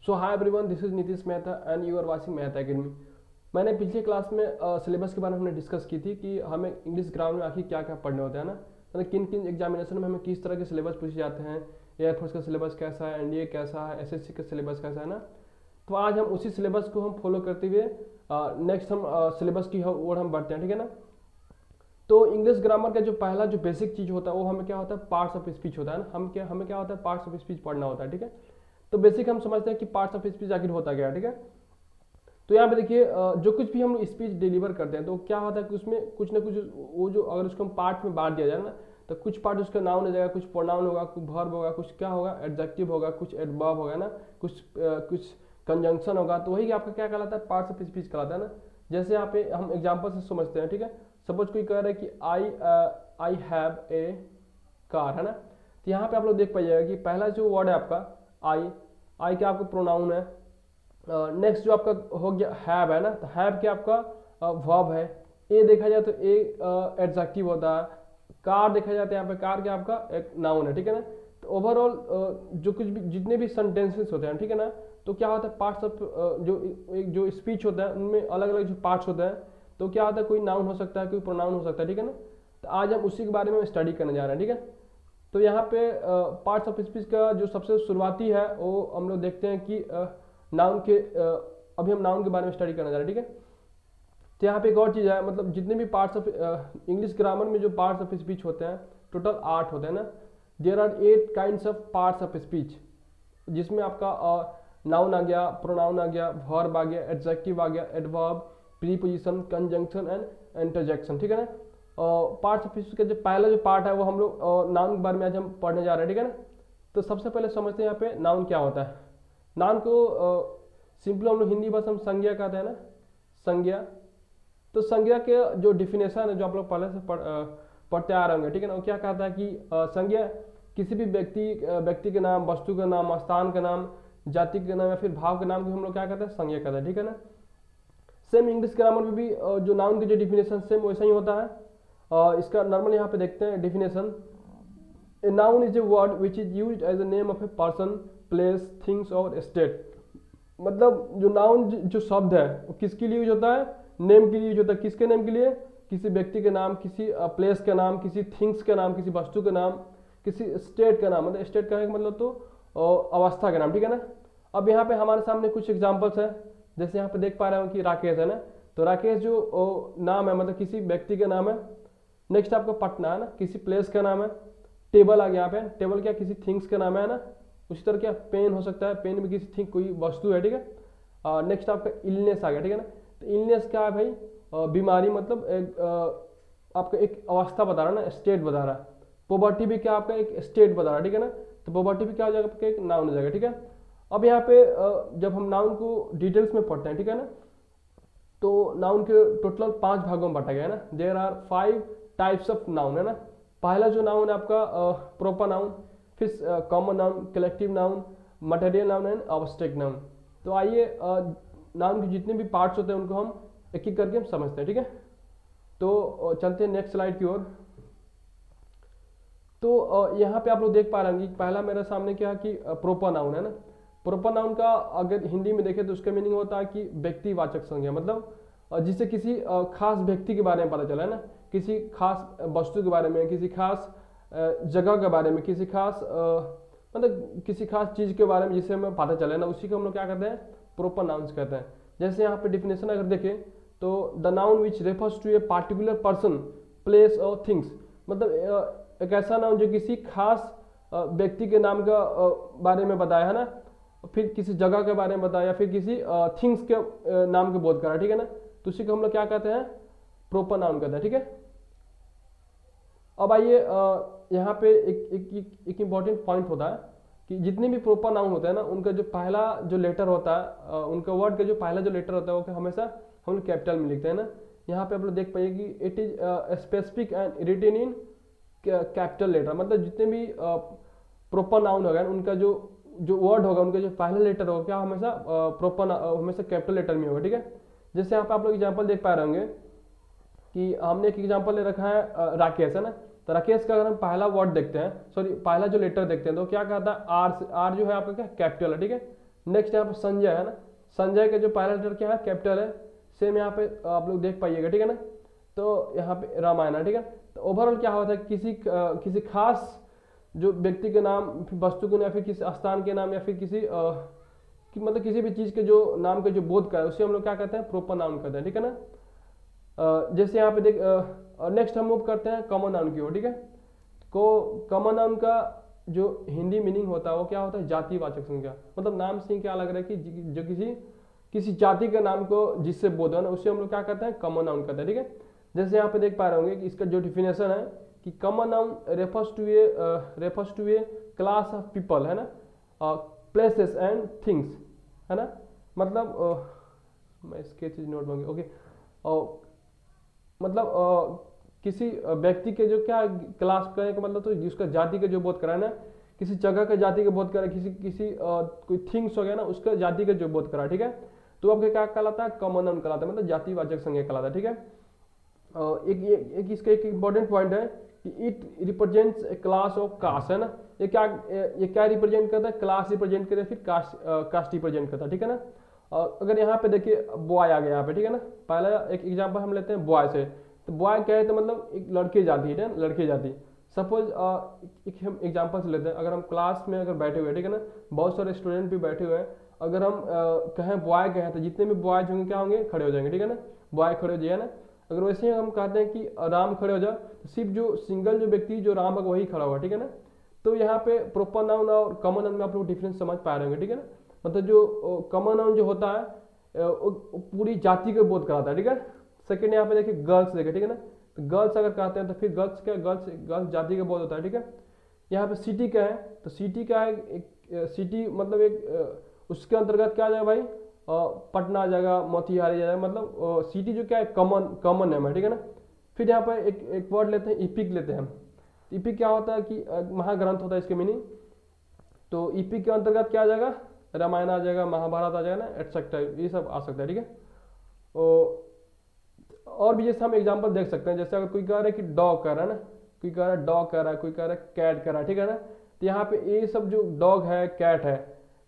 So hi everyone, this is Nitish Mehta and you are watching Mehta academy. मैंने पिछली class में syllabus के बारे में हमने डिस्कस की थी कि हमें इंग्लिश ग्रामर में आखिर क्या क्या पढ़ने होते हैं ना, मतलब किन किन एग्जामिनेशन में हमें किस तरह के सिलेबस पूछे जाते हैं, एयरफोर्स का सिलेबस कैसा है, एनडीए कैसा है, एसएससी का सिलेबस कैसा है ना। तो आज हम उसी सिलेबस को हम फॉलो करते हुए नेक्स्ट हम सिलेबस की ओर हम बढ़ते हैं, ठीक है ना। तो इंग्लिश ग्रामर का जो पहला जो बेसिक चीज़ होता है वो हमें क्या होता है, पार्ट्स ऑफ स्पीच होता है ना। हमें क्या होता है, पार्ट्स ऑफ स्पीच पढ़ना होता है, ठीक है। तो बेसिक हम समझते हैं कि पार्ट्स ऑफ स्पीच आखिर होता क्या है, ठीक है। तो यहाँ पे देखिए जो कुछ भी हम स्पीच डिलीवर करते हैं तो क्या होता है कि उसमें कुछ ना कुछ वो जो अगर उसको हम पार्ट में बांट दिया जाए ना, तो कुछ पार्ट उसका नाउन हो जाएगा, कुछ प्रोनाउन होगा, कुछ वर्ब होगा, कुछ क्या होगा एडजेक्टिव होगा, कुछ एडवर्ब होगा ना, कुछ कंजंक्शन होगा। तो वही आपका क्या कहलाता है, पार्ट्स ऑफ स्पीच कहलाता है ना। जैसे यहाँ पे हम एग्जाम्पल से समझते हैं, ठीक है। सपोज कोई कह रहा है कि आई हैव ए कार, है ना। तो यहाँ पे आप लोग देख पाइएगा कि पहला जो वर्ड है आपका आई क्या आपका प्रोनाउन है। नेक्स्ट जो आपका हो गया हैव है ना, तो हैव क्या आपका वर्ब है। ए देखा जाए तो ए एडजेक्टिव होता है। कार देखा जाता है यहाँ पे कार क्या आपका एक नाउन है, ठीक है ना। तो ओवरऑल जो कुछ भी जितने भी सेंटेंसेस होते हैं, ठीक है ना, तो क्या होता है पार्ट्स ऑफ जो स्पीच होता है उनमें अलग अलग जो पार्ट्स होते हैं। तो क्या होता है, कोई नाउन हो सकता है, कोई प्रोनाउन हो सकता है, ठीक है ना। तो आज हम उसी के बारे में स्टडी करने जा रहे हैं, ठीक है। तो यहाँ पे पार्ट्स ऑफ स्पीच का जो सबसे शुरुआती है वो हम लोग देखते हैं कि नाउन के अभी हम नाउन के बारे में स्टडी करने जा रहे हैं, ठीक है। तो यहाँ पे एक और चीज़ है, मतलब जितने भी पार्ट्स ऑफ इंग्लिश ग्रामर में जो पार्ट्स ऑफ स्पीच होते हैं टोटल 8 होते हैं ना। There are 8 kinds of parts of speech, जिसमें आपका नाउन आ गया, प्रोनाउन आ गया, वर्ब आ गया, एडजेक्टिव आ गया, adverb, preposition, conjunction and interjection, ठीक है ना। पार्ट्स ऑफ स्पीच का जो पहला जो पार्ट है वो हम लोग नाउन के बारे में आज हम पढ़ने जा रहे हैं, ठीक है ना। तो सबसे पहले समझते हैं यहाँ पे नाउन क्या होता है। नाउन को सिंपली हम लोग हिंदी भाषा में संज्ञा कहते हैं ना, संज्ञा। तो संज्ञा के जो डिफिनेशन है जो आप लोग पहले से पढ़ते आ रहे होंगे, ठीक है ना। वो क्या कहता है कि संज्ञा किसी भी व्यक्ति के नाम, वस्तु का नाम, स्थान का नाम, जाति के नाम या फिर भाव के नाम को हम लोग क्या कहते हैं, संज्ञा कहते हैं, ठीक है ना। सेम इंग्लिश ग्रामर में भी जो नाउन की जो डिफिनेशन सेम वैसा ही होता है। इसका नॉर्मल यहाँ पे देखते हैं definition. A noun is a word which is used as a name of a person, place, things और स्टेट। मतलब जो नाउन जो शब्द है वो किसके लिए यूज होता है, नेम के लिए यूज होता है। किसके नेम के लिए, किसी व्यक्ति के नाम, किसी प्लेस का नाम, किसी थिंग्स का नाम, किसी वस्तु का नाम, किसी स्टेट का नाम। मतलब स्टेट का मतलब तो अवस्था का नाम, ठीक है ना। अब यहाँ पे हमारे सामने कुछ एग्जाम्पल्स है, जैसे यहाँ पे देख पा रहे हो कि राकेश है ना। तो राकेश जो नाम है मतलब किसी व्यक्ति का नाम है। नेक्स्ट आपका पटना है ना, किसी प्लेस का नाम है। टेबल आ गया यहाँ पे, टेबल क्या किसी थिंग्स का नाम है ना। उसी तरह क्या पेन हो सकता है, पेन भी किसी थिंग कोई वस्तु है, ठीक है। नेक्स्ट आपका इलनेस आ गया, ठीक है ना। तो इलनेस क्या है भाई, बीमारी, मतलब आपका एक अवस्था बता रहा है ना, स्टेट बता रहा है। पोवर्टी भी क्या आपका एक स्टेट बता रहा है, ठीक है ना। तो पोवर्टी भी क्या हो जाएगा आपका एक नाउन हो जाएगा, ठीक है। अब यहाँ पे जब हम नाउन को डिटेल्स में पढ़ते हैं, ठीक है ना, तो नाउन के टोटल 5 भागों में बांटा गया है ना। There are 5 types of noun, है ना। पहला जो नाउन है आपका प्रॉपर नाउन, फिर common noun, collective noun, material noun and abstract noun. तो आइए नाउन के जितने भी पार्ट्स होते हैं उनको हम एक एक करके हम समझते हैं, ठीक है। तो चलते हैं नेक्स्ट स्लाइड की ओर। तो यहाँ पे आप लोग देख पा रहे हैं कि पहला मेरे सामने क्या है कि प्रॉपर नाउन है ना। प्रॉपर नाउन का अगर हिंदी में देखें तो उसका मीनिंग होता है कि व्यक्तिवाचक संज्ञा, मतलब जिससे किसी खास व्यक्ति के बारे में पता चला है ना, किसी खास वस्तु के बारे में, किसी खास जगह के बारे में, किसी खास मतलब किसी खास चीज़ के बारे में जिससे हमें पता चले ना, उसी को हम लोग क्या कहते हैं, प्रॉपर नाउन्स कहते हैं। जैसे यहाँ पे डिफिनेशन अगर देखें तो the noun which refers to a particular person, place और थिंग्स। मतलब एक ऐसा नाउन जो किसी खास व्यक्ति के नाम का बारे में बताया है ना, फिर किसी जगह के बारे में बताया, या फिर किसी थिंग्स के नाम के बोध करा, ठीक है ना। तो उसी को हम लोग क्या कहते हैं, प्रॉपर नाउन कहते हैं, ठीक है। अब आइए यहाँ पे एक इम्पॉर्टेंट पॉइंट होता है कि जितने भी प्रॉपर नाउन होते हैं ना, उनका जो पहला जो लेटर होता है, उनका वर्ड का जो पहला जो लेटर होता है वो हमेशा हम लोग कैपिटल में लिखते हैं ना। यहाँ पे आप लोग देख पाइए कि it is specific and written in capital letter. मतलब जितने भी प्रॉपर नाउन होगा उनका जो वर्ड होगा, उनका जो पहला लेटर होगा क्या हमेशा प्रॉपर हमेशा कैपिटल लेटर में होगा, ठीक है। जैसे यहाँ पे आप लोग एग्जाम्पल देख पा रहे होंगे कि हमने एक एग्जाम्पल ले रखा है राकेश, है ना। तो राकेश का अगर हम पहला वर्ड देखते हैं, सॉरी पहला जो लेटर देखते हैं तो क्या कहता है, आर जो है आपका क्या कैपिटल है, ठीक है। नेक्स्ट यहाँ पे संजय है ना, संजय का जो पहला लेटर क्या है, कैपिटल है। सेम यहाँ पे आप लोग देख पाइएगा, ठीक है ना। तो यहाँ पे रामायण है, ठीक है। तो ओवरऑल क्या होता है, किसी खास जो व्यक्ति के नाम, वस्तु के नाम, या फिर किसी स्थान के नाम, या फिर मतलब किसी भी चीज़ के जो नाम के जो बोध का है, उसे हम लोग क्या कहते हैं, प्रोपर नाउन कहते हैं, ठीक है ना। जैसे यहाँ पे देख, नेक्स्ट हम मूव करते हैं कॉमन नाउन की ओर, ठीक है। को कॉमन नाउन का जो हिंदी मीनिंग होता है वो क्या होता है, जातिवाचक संज्ञा। मतलब नाम से ही क्या लग रहा है कि जो किसी जाति के नाम को जिससे बोध है ना, उसे हम लोग क्या कहते हैं, कॉमन नाउन कहते हैं, ठीक है। जैसे यहाँ पे देख पा रहे होंगे कि इसका जो डिफिनेशन है कि common noun refers to a class of people, है ना, प्लेसेस एंड थिंग्स, है ना। मतलब मैं इसके चीज नोट मांगे, ओके। मतलब किसी व्यक्ति के जो क्या क्लास करने का मतलब, तो जिसका जाति के जो बोध करा है ना, किसी जगह का जाति का बोध करा, किसी कोई थिंग्स हो गया ना, उसका जाति का जो बोध करा, ठीक है। तो आपके क्या कहलाता है, कॉमन नाउन कहलाता है, मतलब जातिवाचक संज्ञा कहलाता है, ठीक है। एक इसका एक इंपॉर्टेंट पॉइंट है कि it represents a class of caste, है ना। ये क्या रिप्रेजेंट करता है, क्लास रिप्रेजेंट करता है, फिर कास्ट रिप्रेजेंट करता है, ठीक है ना। और अगर यहाँ पे देखिए बॉय आ गया यहाँ पे, ठीक है ना। पहला एक एग्जांपल हम लेते हैं बॉय से। तो बॉय क्या है, तो मतलब एक लड़के जाति है, लड़के जाति। सपोज एक हम एग्जांपल से लेते हैं, अगर हम क्लास में अगर बैठे हुए हैं, ठीक है ना, बहुत सारे स्टूडेंट भी बैठे हुए हैं, अगर हम कहें बॉय कहें, तो जितने भी बॉयज होंगे क्या होंगे, खड़े हो जाएंगे, ठीक है ना। बॉय खड़े हो जाए ना। अगर वैसे ही हम कहते हैं कि राम खड़े हो जाओ, तो सिर्फ जो सिंगल जो व्यक्ति जो राम है वही खड़ा हुआ, ठीक है ना। तो यहाँ पे प्रोपर नाउन और कॉमन नाउन में आप लोग डिफरेंस समझ पा रहे होंगे, ठीक है ना। मतलब जो कॉमन नाउन जो होता है वो पूरी जाति को बोध कराता है, ठीक है। सेकंड यहाँ पे देखिए गर्ल्स देखिए, ठीक है ना। तो गर्ल्स अगर कहते हैं तो फिर गर्ल्स क्या, गर्ल्स जाति का बोध होता है, ठीक है। यहाँ पे सिटी क्या है, तो सिटी क्या है, एक सिटी मतलब एक उसके अंतर्गत क्या आ जाएगा भाई, पटना आ जाएगा, मोतिहारी आ जाएगा। मतलब सिटी जो क्या है, कॉमन नेम है, ठीक है ना। फिर यहाँ पर एक वर्ड लेते हैं, इपिक लेते हैं। इपिक क्या होता है कि महाग्रंथ होता है इसके मीनिंग। तो इपिक के अंतर्गत क्या आ जाएगा, रामायण आ जाएगा, महाभारत आ जाएगा ना, एटसेट्रा, ये सब आ सकता है, ठीक है। और भी जैसे हम एग्जांपल देख सकते हैं, जैसे अगर कोई कह रहा है कि डॉग कह रहा है ना, कोई कह रहा है डॉग कह रहा है, कोई कह रहा है कैट कह रहा है, ठीक है ना। तो यहाँ पे ये सब जो डॉग है, कैट है,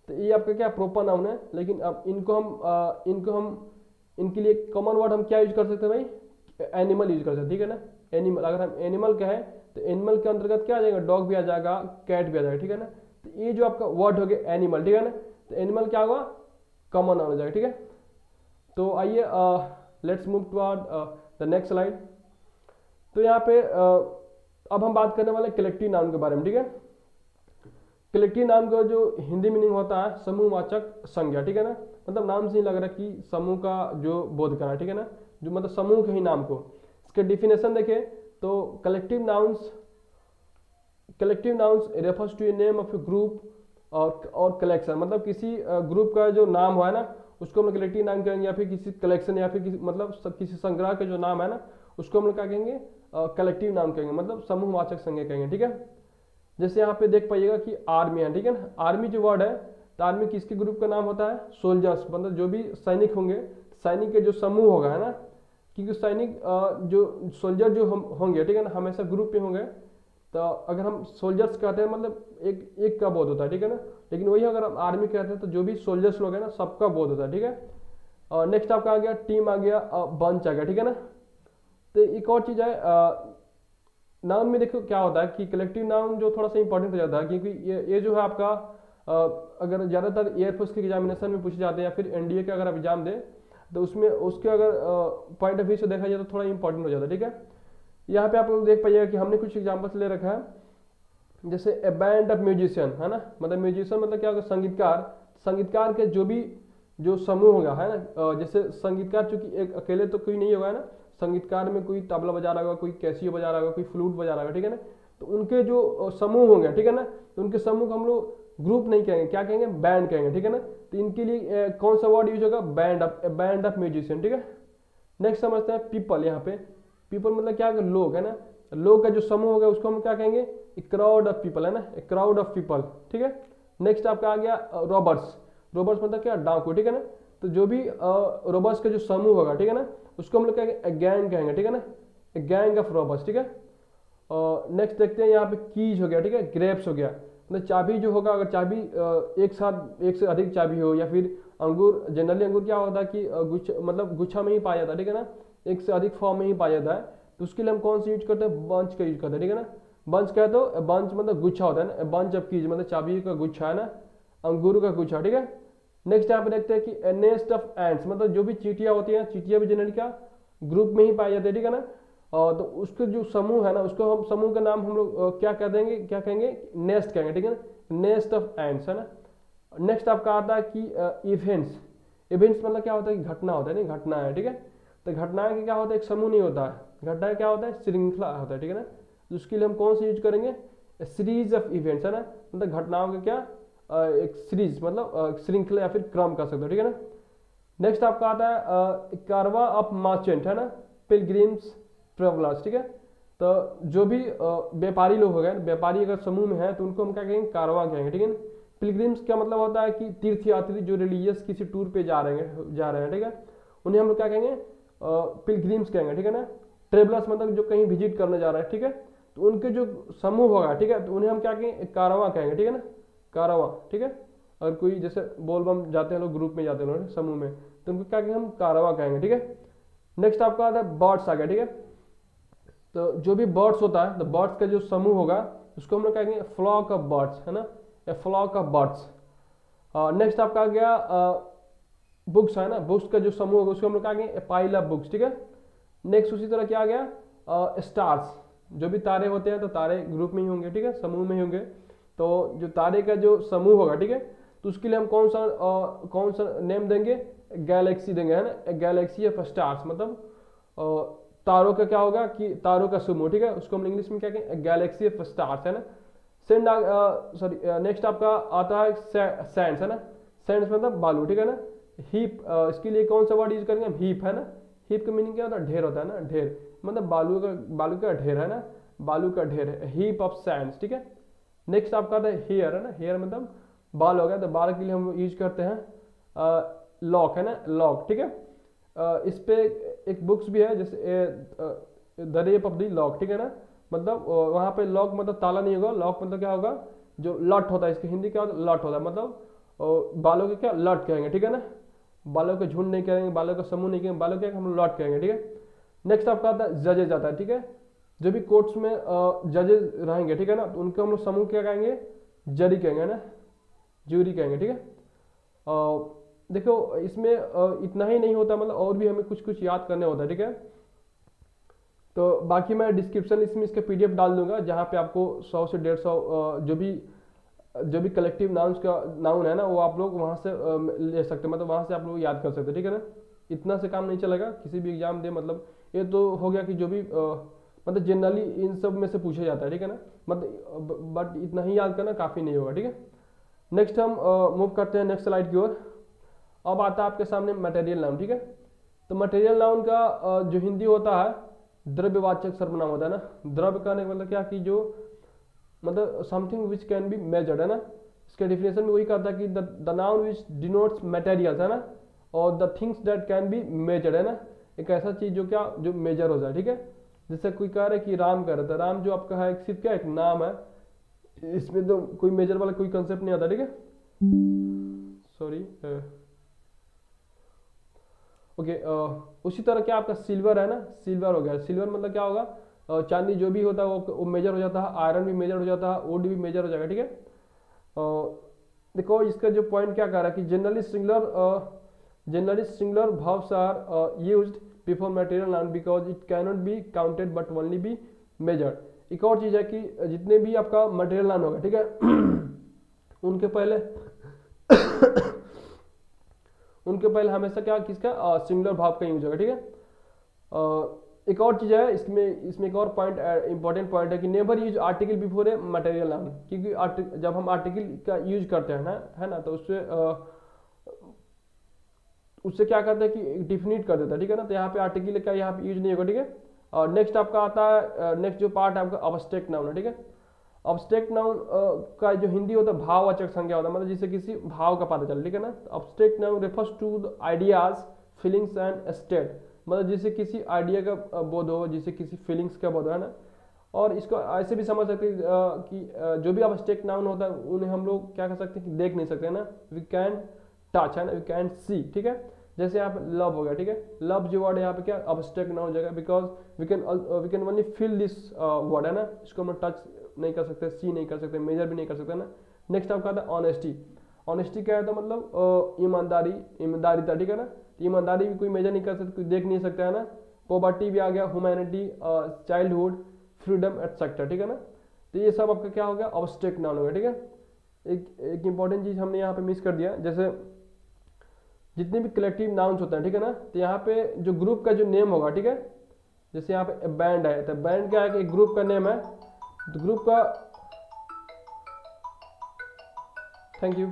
तो ये आपका क्या प्रोपर नाउन है। लेकिन अब इनको हम इनके लिए कॉमन वर्ड हम क्या यूज कर सकते हैं भाई, एनिमल यूज कर सकते हैं, ठीक है ना। एनिमल, अगर हम एनिमल कहें तो एनिमल के अंतर्गत क्या आ जाएगा, डॉग भी आ जाएगा, कैट भी आ जाएगा, ठीक है ना। तो ये जो आपका वर्ड हो गया एनिमल, ठीक है ना। तो एनिमल क्या होगा, कॉमन नाउन हो जाएगा, ठीक है। तो आइए let's move toward the next slide. तो यहाँ पे अब हम बात करने वाले कलेक्टिव नाउन के बारे में, ठीक है। कलेक्टिव नाउन का जो हिंदी मीनिंग होता है समूहवाचक संज्ञा, ठीक है ना। मतलब नाम से ही लग रहा है कि समूह का जो बोध करा है, ठीक है ना, जो मतलब समूह के ही नाम को। इसके डिफिनेशन देखें तो collective nouns refers to a name of a group और कलेक्शन। मतलब किसी ग्रुप का जो नाम हुआ है ना, उसको हम लोग कलेक्टिव नाम कहेंगे, या फिर किसी कलेक्शन, या फिर किसी संग्रह के जो नाम है ना, उसको हम लोग क्या कहेंगे, कलेक्टिव नाम कहेंगे, मतलब समूहवाचक संज्ञा कहेंगे, ठीक है। जैसे यहाँ पे देख पाइएगा कि आर्मी है, ठीक है ना। आर्मी जो वर्ड है, तो आर्मी किसके ग्रुप का नाम होता है, सोल्जर्स, मतलब जो भी सैनिक होंगे, सैनिक के जो समूह होगा, है ना। क्योंकि सैनिक जो सोल्जर जो हम होंगे, ठीक है ना, हमेशा ग्रुप में होंगे। तो अगर हम सोल्जर्स कहते हैं मतलब एक का बोध होता है, ठीक है ना। लेकिन वही अगर हम आर्मी कहते हैं तो जो भी सोल्जर्स लोग हैं ना, सबका बोध होता है, ठीक है। नेक्स्ट आपका आ गया टीम, आ गया बंच आ गया, ठीक है ना। तो एक और चीज़ है नाउन में, देखो क्या होता है कि कलेक्टिव नाउन जो थोड़ा सा इंपॉर्टेंट हो जाता है, क्योंकि ये जो है आपका अगर ज़्यादातर एयरफोर्स के एग्जामिनेशन में पूछे जाते हैं, या फिर एनडीए के अगर आप एग्जाम दें तो उसमें उसके अगर पॉइंट ऑफ व्यू से देखा जाए तो थोड़ा इंपॉर्टेंट हो जाता है, ठीक है। यहाँ पे आप लोग देख पाइएगा कि हमने कुछ एग्जाम्पल्स ले रखा है। जैसे ए बैंड ऑफ म्यूजिशियन, है ना, मतलब म्यूजिशियन मतलब क्या होगा, संगीतकार के जो समूह होगा, है ना। जैसे संगीतकार चूंकि एक अकेले तो कोई नहीं होगा, है ना। संगीतकार में कोई तबला बजा रहा होगा, कोई कैसियो बजा रहा होगा, कोई फ्लूट बजा रहा होगा, ठीक है ना। तो उनके जो समूह होंगे, ठीक है ना, तो उनके समूह को हम लोग ग्रुप नहीं कहेंगे, क्या कहेंगे, बैंड कहेंगे, ठीक है ना। तो इनके लिए कौन सा वर्ड यूज होगा, बैंड ऑफ म्यूजिशियन, ठीक है। नेक्स्ट समझते हैं पीपल। यहाँ पे पीपल मतलब क्या है, लोग, है ना। लोग का जो समूह होगा उसको हम क्या कहेंगे, ए क्राउड ऑफ पीपल, है ना, ए क्राउड ऑफ पीपल, ठीक है। नेक्स्ट आपका आ गया रॉबर्स मतलब क्या, डाकू, ठीक है ना। तो जो भी रॉबर्स का जो समूह होगा, ठीक है ना, उसको हम लोग क्या गैंग कहेंगे, ठीक है ना, गैंग ऑफ रॉबर्स, ठीक है। नेक्स्ट देखते हैं यहाँ पे कीज हो गया, ठीक है, ग्रेप्स हो गया। मतलब चाबी जो होगा, अगर चाबी एक साथ एक से अधिक चाबी हो, या फिर अंगूर, जनरली अंगूर क्या होता है कि मतलब गुच्छा में ही पाया जाता है, ठीक है ना, एक से अधिक फॉर्म में ही पाया जाता है, तो उसके लिए हम कौन सा यूज करते हैं, बंच का यूज करते हैं, ठीक है ना। बंच क्या है, तो बंच मतलब गुच्छा होता है ना, बंच ऑफ कीज मतलब चाबी का गुच्छा है ना, अंगूर का गुच्छा, ठीक है। नेक्स्ट यहाँ पे देखते हैं कि नेस्ट ऑफ एंड्स, मतलब जो भी चींटियां होती हैं, चींटियां भी जनरली क्या ग्रुप में ही पाई जाती है, ठीक है ना। तो उसके जो समूह है ना, उसको हम समूह का नाम हम लोग क्या कह देंगे, क्या कहेंगे, नेस्ट कहेंगे, ठीक है ना, नेस्ट ऑफ एंड्स है ना। नेक्स्ट आपका आता है कि इवेंट्स। इवेंट्स मतलब क्या होता है कि घटना होता है, नहीं घटना है, ठीक है। तो घटनाएं की क्या होता है, एक समूह नहीं होता है, घटनाएं क्या होता है, श्रृंखला होता है, ठीक है ना। तो उसके लिए हम कौन सा यूज करेंगे, सीरीज ऑफ इवेंट्स है ना, मतलब घटनाओं का क्या एक सीरीज मतलब श्रृंखला या फिर क्रम कर सकते हो, ठीक है ना। नेक्स्ट आपका आता है कारवा ऑफ मर्चेंट है ना, पिलग्रिम्स, ट्रेवलर्स, ठीक है। तो जो भी व्यापारी लोग हो गए, व्यापारी अगर समूह में है तो उनको हम क्या कहेंगे, कारवा कहेंगे, ठीक है ना। पिलग्रिम्स का मतलब होता है कि तीर्थयात्री जो रिलीजियस किसी टूर पे जा रहे हैं, ठीक है, उन्हें हम लोग क्या कहेंगे, पिलग्रिम्स कहेंगे, ठीक है ना। ट्रेवलर्स मतलब जो कहीं विजिट करने जा रहे हैं, ठीक है, तो उनके जो समूह होगा, ठीक है, तो उन्हें हम क्या कहेंगे, कारवा कहेंगे, ठीक है ना, कारवा, ठीक है। अगर कोई जैसे बोलबम जाते हैं लोग, ग्रुप में जाते हैं लोग समूह में, तो उनको क्या कहेंगे, हम कारवा कहेंगे, ठीक है। नेक्स्ट आपका आता है बर्ड्स आ गया, ठीक है। तो जो भी बर्ड्स होता है, तो बर्ड्स का जो समूह होगा उसको हम लोग कहेंगे फ्लॉक ऑफ बर्ड्स है ना, या फ्लॉक ऑफ बर्ड्स। नेक्स्ट आपका आ गया बुक्स है ना, बुक्स का जो समूह होगा उसको हम लोग कहेंगे पाइल ऑफ बुक्स, ठीक है। नेक्स्ट उसी तरह क्या आ गया स्टार्स, जो भी तारे होते हैं तो तारे ग्रुप में ही होंगे, ठीक है, समूह में ही होंगे। तो जो तारे का जो समूह होगा, ठीक है, तो उसके लिए हम कौन सा नेम देंगे, गैलेक्सी देंगे, है ना, गैलेक्सी ऑफ स्टार्स, मतलब तारों का क्या होगा कि तारों का समूह, ठीक है, उसको हम इंग्लिश में क्या कहें, गैलेक्सी ऑफ स्टार्स है ना। सेंड सॉरी नेक्स्ट आपका आता है सैंड्स है ना, सैंड्स मतलब बालू, ठीक है ना। हीप, इसके लिए कौन सा वर्ड यूज करेंगे हम, हीप है ना। हीप का मीनिंग क्या होता है, ढेर होता है ना, ढेर मतलब बालू का ढेर है ना, बालू का ढेर है, हीप ऑफ सैंड्स, ठीक है। नेक्स्ट आपका आता है हेयर है ना, हेयर मतलब बाल हो गया, तो बाल के लिए हम यूज करते हैं लॉक है ना, लॉक, ठीक है। इस पे एक बुक्स भी है जैसे the rape of the lock, ठीक है ना, मतलब वहाँ पे लॉक मतलब ताला नहीं होगा, लॉक मतलब क्या होगा, जो लट होता है, इसकी हिंदी क्या होता है, लट होता है, मतलब बालों के क्या लट कहेंगे, ठीक है ना। बालों के झुंड नहीं कहेंगे, बालों का समूह नहीं कहेंगे, बालों के हम लट कहेंगे, ठीक है। नेक्स्ट आपका आता है जजेज आता है, ठीक है। जो भी कोर्ट्स में जजेस रहेंगे, ठीक है ना, तो उनके हम लोग समूह क्या कहेंगे, जरी कहेंगे ना, ज्यूरी कहेंगे, ठीक है। देखो इसमें इतना ही नहीं होता, मतलब और भी हमें कुछ कुछ याद करने होता है, ठीक है। तो बाकी मैं डिस्क्रिप्शन इसमें इसका पीडीएफ डाल दूंगा, जहाँ पे आपको 100 से 150 जो भी कलेक्टिव नाउन्स का नाउन है ना, वो आप लोग वहाँ से ले सकते हैं, मतलब वहाँ से आप लोग याद कर सकते हैं, ठीक है ना। इतना से काम नहीं चलेगा, किसी भी एग्जाम दे, मतलब ये तो हो गया कि जो भी मतलब जनरली इन सब में से पूछा जाता है, ठीक है ना, मतलब बट इतना ही याद करना काफ़ी नहीं होगा, ठीक है। नेक्स्ट हम मूव करते हैं नेक्स्ट स्लाइड की ओर। अब आता है आपके सामने मटेरियल नाउन, ठीक है। तो मटेरियल नाउन का जो हिंदी होता है द्रव्यवाचक सर्वनाम होता है ना। द्रव्य कहने का मतलब क्या कि जो मतलब something which can be measured है ना। इसके डिफिनेशन में वही कहता है कि the noun which denotes materials है ना, और the things that can be measured है ना, एक ऐसा चीज जो क्या जो मेजर हो जाए, ठीक है। जैसे कोई कह रहा है कि राम कह रहा था, राम जो आपका है सिर्फ क्या एक नाम है, इसमें तो कोई मेजर वाला कोई कंसेप्ट नहीं आता, ठीक है। Sorry okay. उसी तरह क्या आपका सिल्वर है ना, सिल्वर हो गया, सिल्वर मतलब क्या होगा, चांदी जो भी होता है वो मेजर हो जाता है, आयरन भी मेजर हो जाता है, वुड भी मेजर हो जाएगा, ठीक है। देखो इसका जो पॉइंट क्या कह रहा है कि generally singular verbs are used before material noun because it cannot be counted but only be measured. एक और चीज़ है कि जितने भी आपका मटेरियल नाउन होगा, ठीक है, उनके पहले हमेशा क्या किसका सिंगुलर भाव का यूज होगा, ठीक है। एक और चीज़ है इसमें एक और पॉइंट इंपॉर्टेंट पॉइंट है कि never use article before a material noun, क्योंकि जब हम आर्टिकल का यूज करते हैं ना, है ना, तो उससे क्या करते हैं कि डिफिनिट कर देता है, ठीक है ना। तो यहाँ पे आर्टिकल का यहाँ पे यूज नहीं होगा, ठीक है। और नेक्स्ट आपका आता है नेक्स्ट जो पार्ट है आपका अब्स्ट्रैक्ट नाउन है, ठीक है। अब्स्ट्रैक्ट नाउन का जो हिंदी होता है भाववाचक संज्ञा होता है, मतलब जिससे किसी भाव का पता चले, ठीक है ना। Abstract noun refers to the ideas feelings and state, मतलब जिससे किसी आइडिया का बोध हो, जिससे किसी फीलिंग्स का बोध हो, है ना। और इसको ऐसे भी समझ सकते हैं कि जो भी अब्स्ट्रैक्ट नाउन होता है उन्हें हम लोग क्या कर सकते हैं कि देख नहीं सकते, है ना, वी कैन टच, है ना, वी कैन सी, ठीक है। जैसे यहाँ पे लव हो गया, ठीक है, लव जो वर्ड है यहाँ पे क्या अब्स्ट्रैक्ट नाउन हो जाएगा, because we can only feel this word, है ना, इसको हम टच नहीं कर सकते, सी नहीं कर सकते, मेजर भी नहीं कर सकते, ना। नेक्स्ट आपका आता है ऑनेस्टी। ऑनेस्टी क्या है, तो मतलब ईमानदारी, ईमानदारी था, ठीक है ना, तो ईमानदारी भी कोई मेजर नहीं कर सकते, कोई देख नहीं सकता, है ना। पॉवर्टी भी आ गया, ह्यूमैनिटी, चाइल्डहुड, फ्रीडम एटसेट्रा, ठीक है ना। तो ये सब आपका क्या हो गया अब्स्ट्रैक्ट नाउन हो गया, ठीक है। एक इंपॉर्टेंट चीज हमने यहाँ पे मिस कर दिया, जैसे जितने भी कलेक्टिव नाउन्स होते हैं, ठीक है ना, तो यहाँ पे जो ग्रुप का जो नेम होगा, ठीक है, जैसे यहाँ पे बैंड है, तो बैंड क्या है कि एक ग्रुप का नेम है, तो ग्रुप का, थैंक यू।